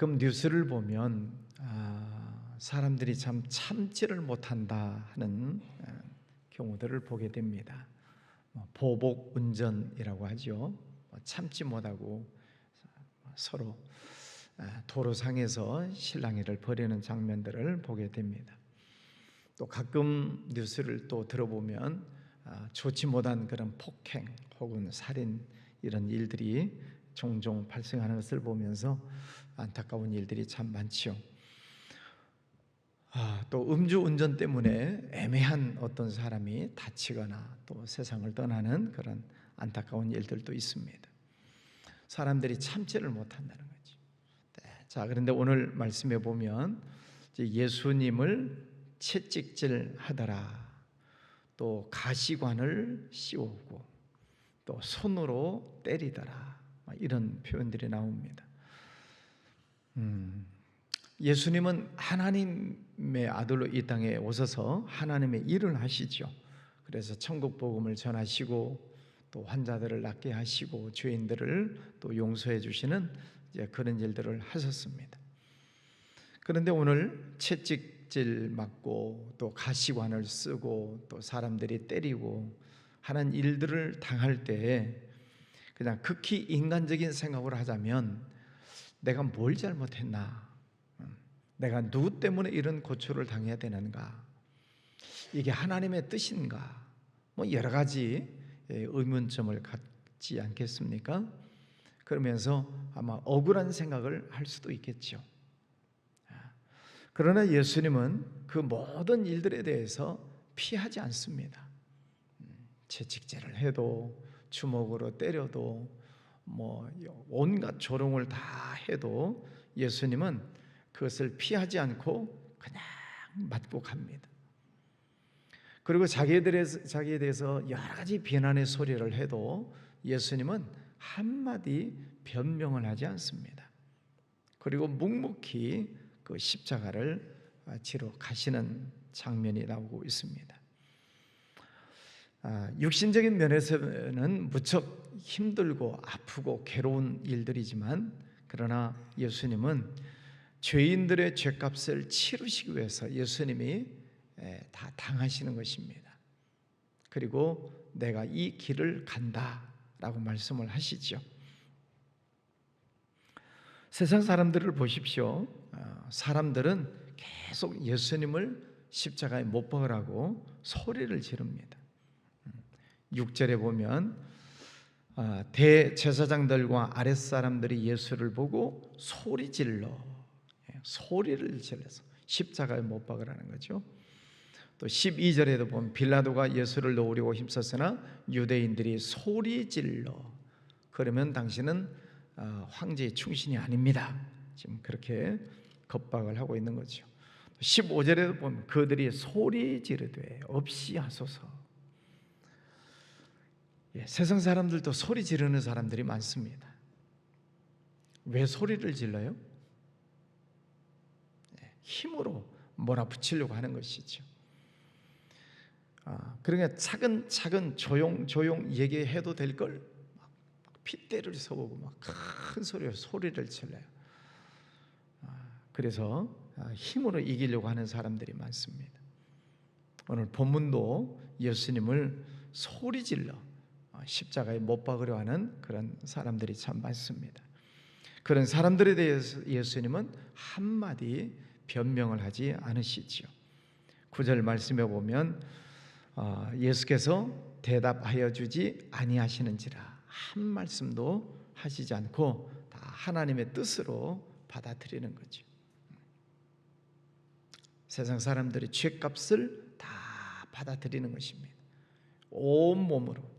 가끔 뉴스를 보면 사람들이 참 참지를 못한다 하는 경우들을 보게 됩니다. 보복 운전이라고 하죠. 참지 못하고 서로 도로상에서 실랑이를 벌이는 장면들을 보게 됩니다. 또 가끔 뉴스를 또 들어보면 좋지 못한 그런 폭행 혹은 살인 이런 일들이 종종 발생하는 것을 보면서 안타까운 일들이 참 많지요. 또 음주운전 때문에 애매한 어떤 사람이 다치거나 또 세상을 떠나는 그런 안타까운 일들도 있습니다. 사람들이 참지를 못한다는 거죠. 자, 그런데 오늘 말씀해 보면 예수님을 채찍질 하더라, 또 가시관을 씌우고 또 손으로 때리더라, 이런 표현들이 나옵니다. 예수님은 하나님의 아들로 이 땅에 오셔서 하나님의 일을 하시죠. 그래서 천국 복음을 전하시고 또 환자들을 낫게 하시고 죄인들을 또 용서해 주시는 그런 일들을 하셨습니다. 그런데 오늘 채찍질 맞고 또 가시관을 쓰고 또 사람들이 때리고 하는 일들을 당할 때에 그냥 극히 인간적인 생각을 하자면 내가 뭘 잘못했나? 내가 누구 때문에 이런 고초를 당해야 되는가? 이게 하나님의 뜻인가? 여러 가지 의문점을 갖지 않겠습니까? 그러면서 아마 억울한 생각을 할 수도 있겠죠. 그러나 예수님은 그 모든 일들에 대해서 피하지 않습니다. 채찍질을 해도 주먹으로 때려도 온갖 조롱을 다 해도 예수님은 그것을 피하지 않고 그냥 맞고 갑니다. 그리고 자기에 대해서 여러 가지 비난의 소리를 해도 예수님은 한마디 변명을 하지 않습니다. 그리고 묵묵히 그 십자가를 지러 가시는 장면이 나오고 있습니다. 육신적인 면에서는 무척 힘들고 아프고 괴로운 일들이지만, 그러나 예수님은 죄인들의 죄값을 치르시기 위해서 예수님이 다 당하시는 것입니다. 그리고 내가 이 길을 간다라고 말씀을 하시죠. 세상 사람들을 보십시오. 사람들은 계속 예수님을 십자가에 못 박으라고 소리를 지릅니다. 6절에 보면 대제사장들과 아랫사람들이 예수를 보고 소리를 질러서 십자가에 못 박으라는 거죠. 또 12절에도 보면 빌라도가 예수를 놓으려고 힘썼으나 유대인들이 소리 질러 그러면 당신은 황제의 충신이 아닙니다, 지금 그렇게 겁박을 하고 있는 거죠. 15절에도 보면 그들이 소리 지르되 없이 하소서. 세상 사람들도 소리 지르는 사람들이 많습니다. 왜 소리를 질러요? 힘으로 몰아붙이려고 하는 것이죠. 그러니까 차근차근 조용 얘기해도 될 걸 핏대를 서보고 막 큰 소리를 질러요. 그래서 힘으로 이기려고 하는 사람들이 많습니다. 오늘 본문도 예수님을 소리 질러 십자가에 못 박으려 하는 그런 사람들이 참 많습니다. 그런 사람들에 대해서 예수님은 한마디 변명을 하지 않으시지요. 9절 말씀에 보면 예수께서 대답하여 주지 아니하시는지라, 한 말씀도 하시지 않고 다 하나님의 뜻으로 받아들이는 거죠. 세상 사람들이 죄값을 다 받아들이는 것입니다. 온몸으로.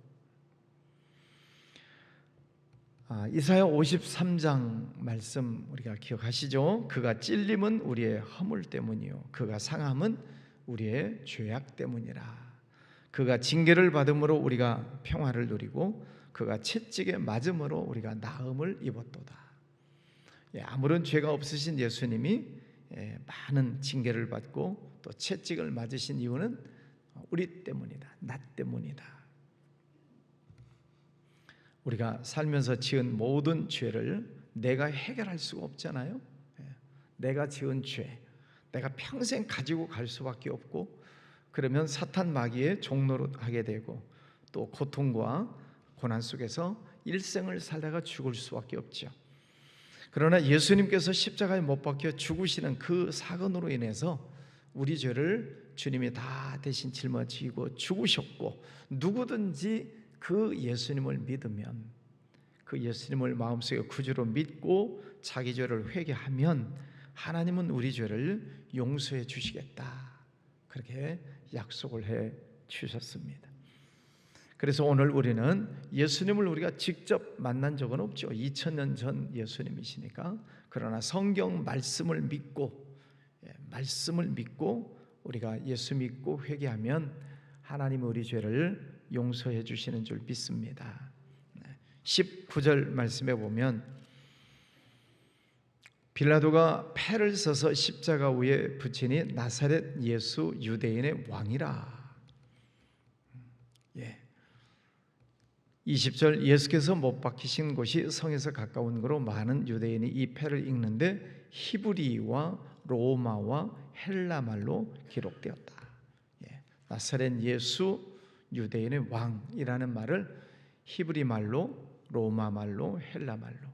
이사야 53장 말씀 우리가 기억하시죠? 그가 찔림은 우리의 허물 때문이요 그가 상함은 우리의 죄악 때문이라. 그가 징계를 받음으로 우리가 평화를 누리고 그가 채찍에 맞음으로 우리가 나음을 입었도다. 아무런 죄가 없으신 예수님이 많은 징계를 받고 또 채찍을 맞으신 이유는 우리 때문이다, 나 때문이다. 우리가 살면서 지은 모든 죄를 내가 해결할 수가 없잖아요. 내가 지은 죄, 내가 평생 가지고 갈 수밖에 없고, 그러면 사탄 마귀의 종로로 하게 되고 또 고통과 고난 속에서 일생을 살다가 죽을 수밖에 없죠. 그러나 예수님께서 십자가에 못 박혀 죽으시는 그 사건으로 인해서 우리 죄를 주님이 다 대신 짊어지고 죽으셨고, 누구든지 그 예수님을 믿으면, 그 예수님을 마음속에 구주로 믿고 자기 죄를 회개하면 하나님은 우리 죄를 용서해 주시겠다, 그렇게 약속을 해 주셨습니다. 그래서 오늘 우리는 예수님을 우리가 직접 만난 적은 없죠. 2000년 전 예수님이시니까. 그러나 성경 말씀을 믿고 우리가 예수 믿고 회개하면 하나님은 우리 죄를 용서해 주시는 줄 믿습니다. 19절 말씀에 보면 빌라도가 패를 써서 십자가 위에 붙이니 나사렛 예수 유대인의 왕이라. 20절 예수께서 못 박히신 곳이 성에서 가까운 거로 많은 유대인이 이 패를 읽는데 히브리와 로마와 헬라 말로 기록되었다. 나사렛 예수 유대인의 왕이라는 말을 히브리 말로, 로마 말로, 헬라 말로,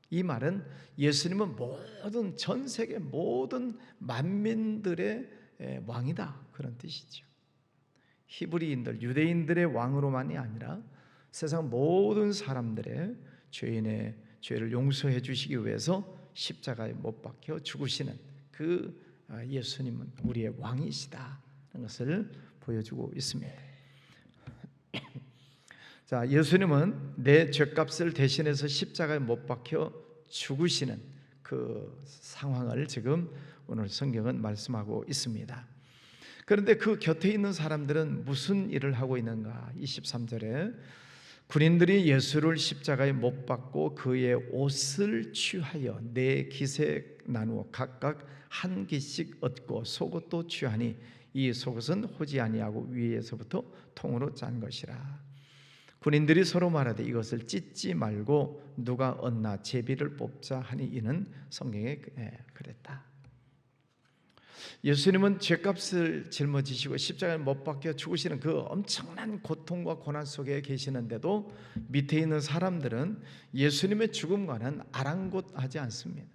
이 말은 예수님은 모든 전 세계 모든 만민들의 왕이다, 그런 뜻이죠. 히브리인들, 유대인들의 왕으로만이 아니라 세상 모든 사람들의 죄인의 죄를 용서해 주시기 위해서 십자가에 못 박혀 죽으시는 그 예수님은 우리의 왕이시다는 것을 보여주고 있습니다. 자, 예수님은 내 죄값을 대신해서 십자가에 못 박혀 죽으시는 그 상황을 지금 오늘 성경은 말씀하고 있습니다. 그런데 그 곁에 있는 사람들은 무슨 일을 하고 있는가? 23절에 군인들이 예수를 십자가에 못 박고 그의 옷을 취하여 네 깃에 나누어 각각 한 깃씩 얻고 속옷도 취하니 이 속옷은 호지 아니하고 위에서부터 통으로 짠 것이라. 군인들이 서로 말하되 이것을 찢지 말고 누가 얻나 제비를 뽑자 하니 이는 성경에 그랬다. 예수님은 죄값을 짊어지시고 십자가에 못 박혀 죽으시는 그 엄청난 고통과 고난 속에 계시는데도 밑에 있는 사람들은 예수님의 죽음과는 아랑곳하지 않습니다.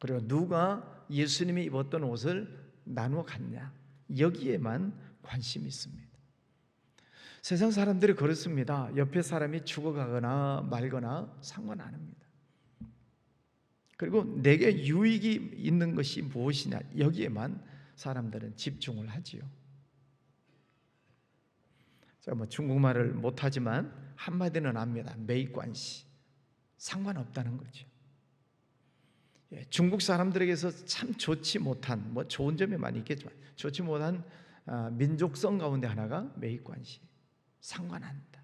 그리고 누가 예수님이 입었던 옷을 나누어 갔냐, 여기에만 관심이 있습니다. 세상 사람들이 그렇습니다. 옆에 사람이 죽어가거나 말거나 상관 안 합니다. 그리고 내게 유익이 있는 것이 무엇이냐, 여기에만 사람들은 집중을 하지요. 제가 중국말을 못하지만 한마디는 압니다. 메이관시, 상관없다는 거죠. 중국 사람들에게서 참 좋지 못한, 좋은 점이 많이 있겠지만 좋지 못한 민족성 가운데 하나가 메이관시, 상관한다.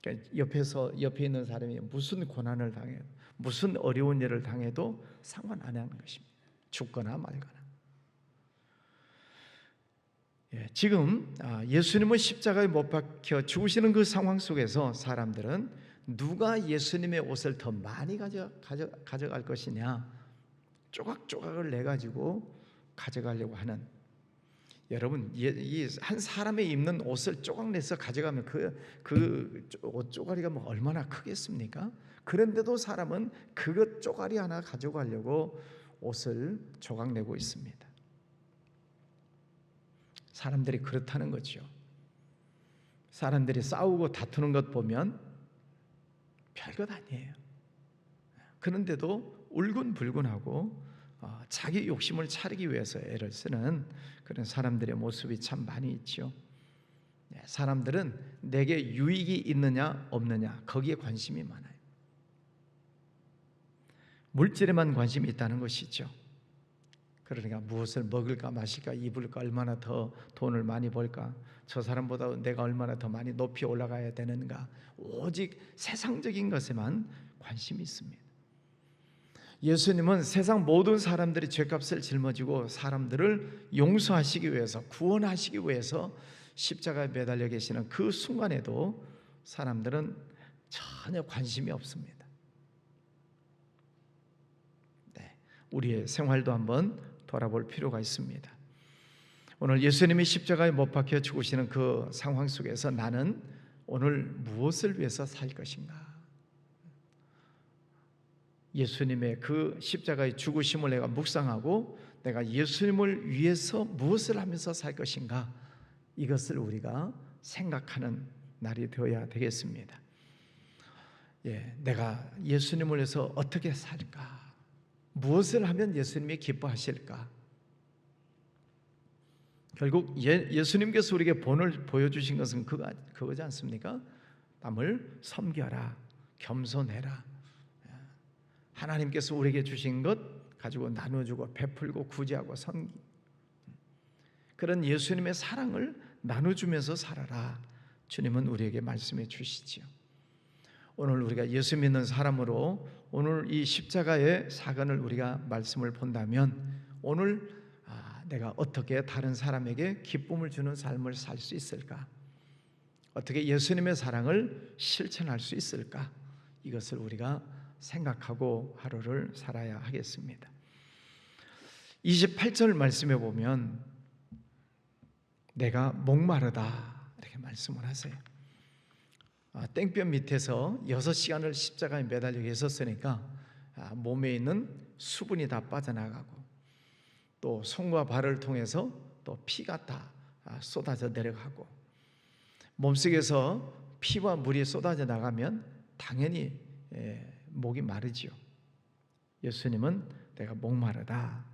그러니까 옆에 있는 사람이 무슨 고난을 당해도, 무슨 어려운 일을 당해도 상관 안 하는 것입니다. 죽거나 말거나. 지금 예수님은 십자가에 못 박혀 죽으시는 그 상황 속에서 사람들은 누가 예수님의 옷을 더 많이 가져갈 것이냐, 조각조각을 내가지고 가져가려고 하는, 여러분, 이 한 사람이 입는 옷을 조각 내서 가져가면 그 옷 쪼가리가 얼마나 크겠습니까? 그런데도 사람은 그것 쪼가리 하나 가져가려고 옷을 조각 내고 있습니다. 사람들이 그렇다는 거죠. 사람들이 싸우고 다투는 것 보면 별것 아니에요. 그런데도 울근불근하고 자기 욕심을 차리기 위해서 애를 쓰는 그런 사람들의 모습이 참 많이 있죠. 사람들은 내게 유익이 있느냐 없느냐, 거기에 관심이 많아요. 물질에만 관심이 있다는 것이죠. 그러니까 무엇을 먹을까 마실까 입을까, 얼마나 더 돈을 많이 벌까, 저 사람보다 내가 얼마나 더 많이 높이 올라가야 되는가, 오직 세상적인 것에만 관심이 있습니다. 예수님은 세상 모든 사람들이 죄값을 짊어지고 사람들을 용서하시기 위해서, 구원하시기 위해서 십자가에 매달려 계시는 그 순간에도 사람들은 전혀 관심이 없습니다. 우리의 생활도 한번 돌아볼 필요가 있습니다. 오늘 예수님이 십자가에 못 박혀 죽으시는 그 상황 속에서 나는 오늘 무엇을 위해서 살 것인가? 예수님의 그 십자가의 죽으심을 내가 묵상하고 내가 예수님을 위해서 무엇을 하면서 살 것인가? 이것을 우리가 생각하는 날이 되어야 되겠습니다. 내가 예수님을 위해서 어떻게 살까? 무엇을 하면 예수님이 기뻐하실까? 결국 예수님께서 우리에게 본을 보여주신 것은 그거지 않습니까? 남을 섬겨라, 겸손해라. 하나님께서 우리에게 주신 것 가지고 나눠주고 베풀고 구제하고 섬기, 그런 예수님의 사랑을 나눠주면서 살아라. 주님은 우리에게 말씀해 주시지요. 오늘 우리가 예수 믿는 사람으로 오늘 이 십자가의 사건을 우리가 말씀을 본다면 오늘 내가 어떻게 다른 사람에게 기쁨을 주는 삶을 살 수 있을까? 어떻게 예수님의 사랑을 실천할 수 있을까? 이것을 우리가 생각하고 하루를 살아야 하겠습니다. 28절 말씀에 보면 내가 목마르다 이렇게 말씀을 하세요. 땡볕 밑에서 6시간을 십자가에 매달려 있었으니까 몸에 있는 수분이 다 빠져나가고 또 손과 발을 통해서 또 피가 다 쏟아져 내려가고 몸속에서 피와 물이 쏟아져 나가면 당연히 목이 마르지요. 예수님은 내가 목마르다.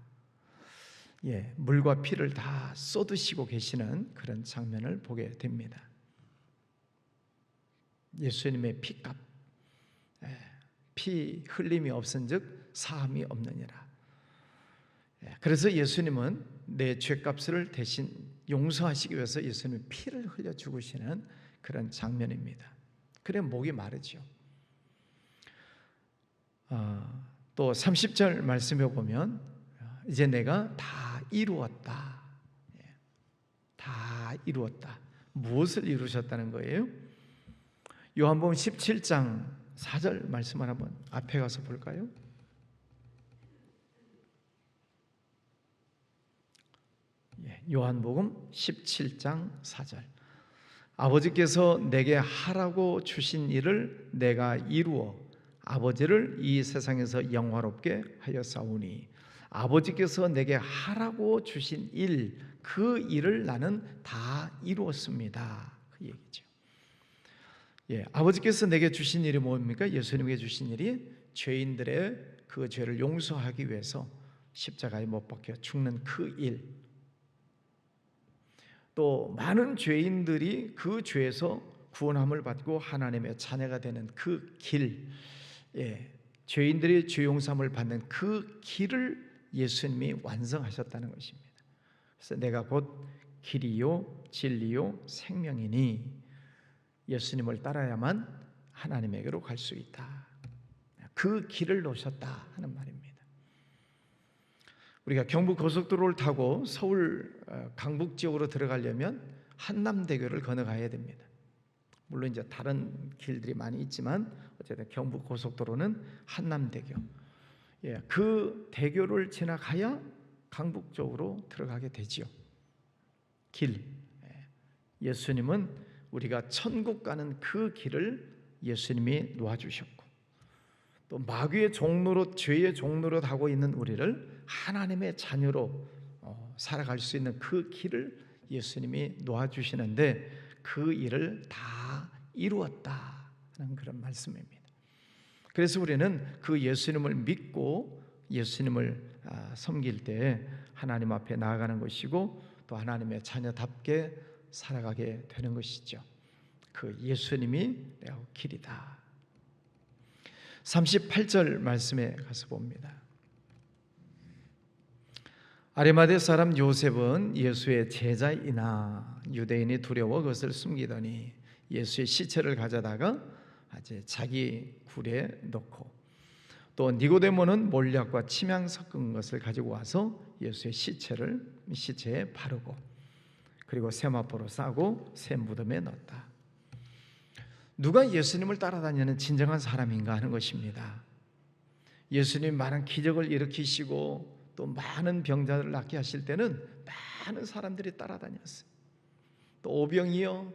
물과 피를 다 쏟으시고 계시는 그런 장면을 보게 됩니다. 예수님의 피값, 피 흘림이 없은즉 사함이 없느니라. 그래서 예수님은 내 죄값을 대신 용서하시기 위해서 예수님이 피를 흘려 죽으시는 그런 장면입니다. 그래 목이 마르죠. 또 30절 말씀에 보면 이제 내가 다 이루었다. 다 이루었다. 무엇을 이루셨다는 거예요? 요한복음 17장 4절 말씀을 한번 앞에 가서 볼까요? 요한복음 17장 4절 아버지께서 내게 하라고 주신 일을 내가 이루어 아버지를 이 세상에서 영화롭게 하였사오니 아버지께서 내게 하라고 주신 일, 그 일을 나는 다 이루었습니다. 그 얘기죠. 아버지께서 내게 주신 일이 뭡니까? 예수님에게 주신 일이 죄인들의 그 죄를 용서하기 위해서 십자가에 못 박혀 죽는 그 일, 또 많은 죄인들이 그 죄에서 구원함을 받고 하나님의 자녀가 되는 그 길, 죄인들이 죄 용서함을 받는 그 길을 예수님이 완성하셨다는 것입니다. 그래서 내가 곧 길이요 진리요 생명이니 예수님을 따라야만 하나님에게로 갈 수 있다. 그 길을 놓으셨다 하는 말입니다. 우리가 경부 고속도로를 타고 서울 강북 지역으로 들어가려면 한남대교를 건너가야 됩니다. 물론 이제 다른 길들이 많이 있지만 어쨌든 경부 고속도로는 한남대교. 그 대교를 지나가야 강북 쪽으로 들어가게 되지요. 길. 예수님은 우리가 천국 가는 그 길을 예수님이 놓아주셨고 또 마귀의 종로로 죄의 종로로 가고 있는 우리를 하나님의 자녀로 살아갈 수 있는 그 길을 예수님이 놓아주시는데 그 일을 다 이루었다는 그런 말씀입니다. 그래서 우리는 그 예수님을 믿고 예수님을 섬길 때 하나님 앞에 나아가는 것이고 또 하나님의 자녀답게 살아가게 되는 것이죠. 그 예수님이 내가 길이다. 38절 말씀에 가서 봅니다. 아리마대 사람 요셉은 예수의 제자이나 유대인이 두려워 그것을 숨기더니 예수의 시체를 가져다가 자기 굴에 넣고 또 니고데모는 몰약과 침향 섞은 것을 가지고 와서 예수의 시체에 바르고 그리고 세마포로 싸고 새 무덤에 넣었다. 누가 예수님을 따라다니는 진정한 사람인가 하는 것입니다. 예수님 많은 기적을 일으키시고 또 많은 병자들을 낫게 하실 때는 많은 사람들이 따라다녔어요. 또 오병이요,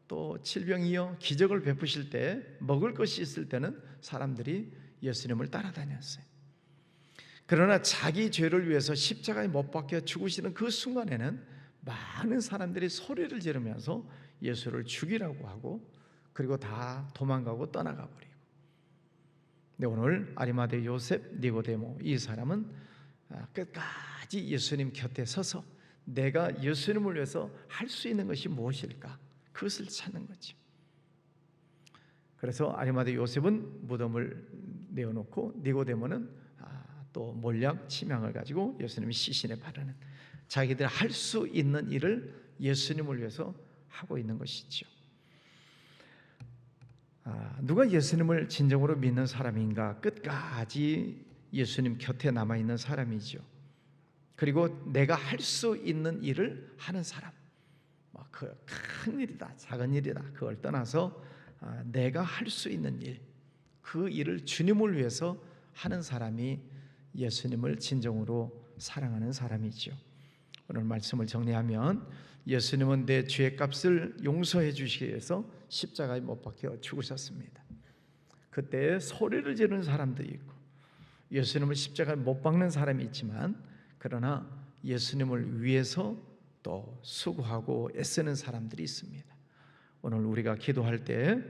또 칠병이요, 기적을 베푸실 때, 먹을 것이 있을 때는 사람들이 예수님을 따라다녔어요. 그러나 자기 죄를 위해서 십자가에 못 박혀 죽으시는 그 순간에는 많은 사람들이 소리를 지르면서 예수를 죽이라고 하고, 그리고 다 도망가고 떠나가 버리고. 근데 오늘 아리마대 요셉, 니고데모, 이 사람은 끝까지 예수님 곁에 서서 내가 예수님을 위해서 할 수 있는 것이 무엇일까? 그것을 찾는 거지. 그래서 아리마대 요셉은 무덤을 내어놓고, 니고데모는 또 몰약 침향을 가지고 예수님의 시신에 바르는, 자기들 할 수 있는 일을 예수님을 위해서 하고 있는 것이죠. 누가 예수님을 진정으로 믿는 사람인가? 끝까지 예수님 곁에 남아있는 사람이죠. 그리고 내가 할 수 있는 일을 하는 사람, 그 큰 일이다 작은 일이다 그걸 떠나서 내가 할 수 있는 일, 그 일을 주님을 위해서 하는 사람이 예수님을 진정으로 사랑하는 사람이죠. 오늘 말씀을 정리하면, 예수님은 내 죄의 값을 용서해 주시기 위해서 십자가에 못 박혀 죽으셨습니다. 그때 소리를 지르는 사람도 있고 예수님을 십자가에 못 박는 사람이 있지만, 그러나 예수님을 위해서 또 수고하고 애쓰는 사람들이 있습니다. 오늘 우리가 기도할 때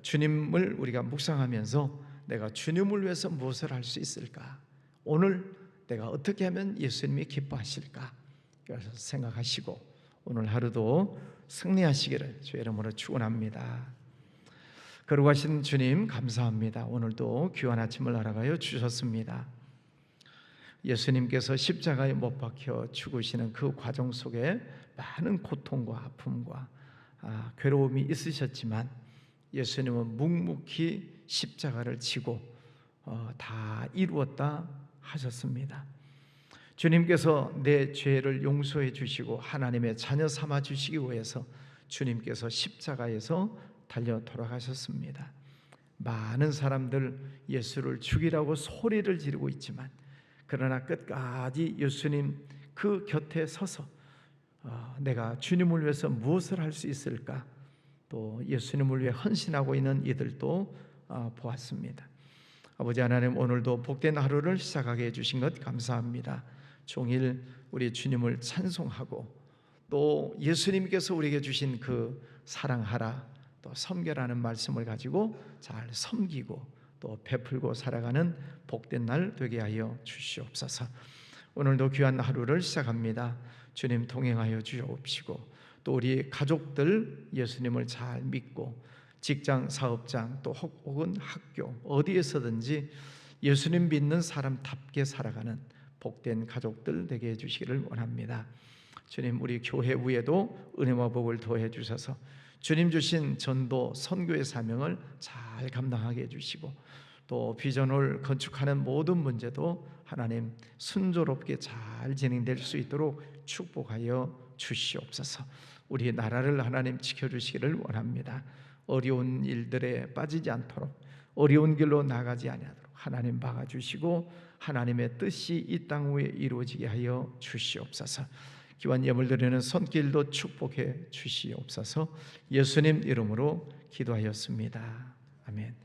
주님을 우리가 묵상하면서 내가 주님을 위해서 무엇을 할 수 있을까? 오늘 내가 어떻게 하면 예수님이 기뻐하실까? 그래서 생각하시고 오늘 하루도 승리하시기를 주의 이름으로 축원합니다. 거룩하신 주님 감사합니다. 오늘도 귀한 아침을 알아가여 주셨습니다. 예수님께서 십자가에 못 박혀 죽으시는 그 과정 속에 많은 고통과 아픔과 괴로움이 있으셨지만, 예수님은 묵묵히 십자가를 지고 다 이루었다 하셨습니다. 주님께서 내 죄를 용서해 주시고 하나님의 자녀 삼아 주시기 위해서 주님께서 십자가에서 달려 돌아가셨습니다. 많은 사람들 예수를 죽이라고 소리를 지르고 있지만, 그러나 끝까지 예수님 그 곁에 서서 내가 주님을 위해서 무엇을 할 수 있을까? 또 예수님을 위해 헌신하고 있는 이들도 보았습니다. 아버지 하나님, 오늘도 복된 하루를 시작하게 해주신 것 감사합니다. 종일 우리 주님을 찬송하고 또 예수님께서 우리에게 주신 그 사랑하라 또 섬겨라는 말씀을 가지고 잘 섬기고 또 베풀고 살아가는 복된 날 되게 하여 주시옵소서. 오늘도 귀한 하루를 시작합니다. 주님 동행하여 주옵시고 또 우리 가족들 예수님을 잘 믿고 직장, 사업장 또 혹은 학교 어디에서든지 예수님 믿는 사람답게 살아가는 복된 가족들 되게 해주시기를 원합니다. 주님, 우리 교회 위에도 은혜와 복을 더해 주셔서 주님 주신 전도 선교의 사명을 잘 감당하게 해주시고 또 비전을 건축하는 모든 문제도 하나님 순조롭게 잘 진행될 수 있도록 축복하여 주시옵소서. 우리 나라를 하나님 지켜주시기를 원합니다. 어려운 일들에 빠지지 않도록, 어려운 길로 나가지 아니하도록 하나님 막아주시고 하나님의 뜻이 이 땅 위에 이루어지게 하여 주시옵소서. 기왕 예물 드리는 손길도 축복해 주시옵소서. 예수님 이름으로 기도하였습니다. 아멘.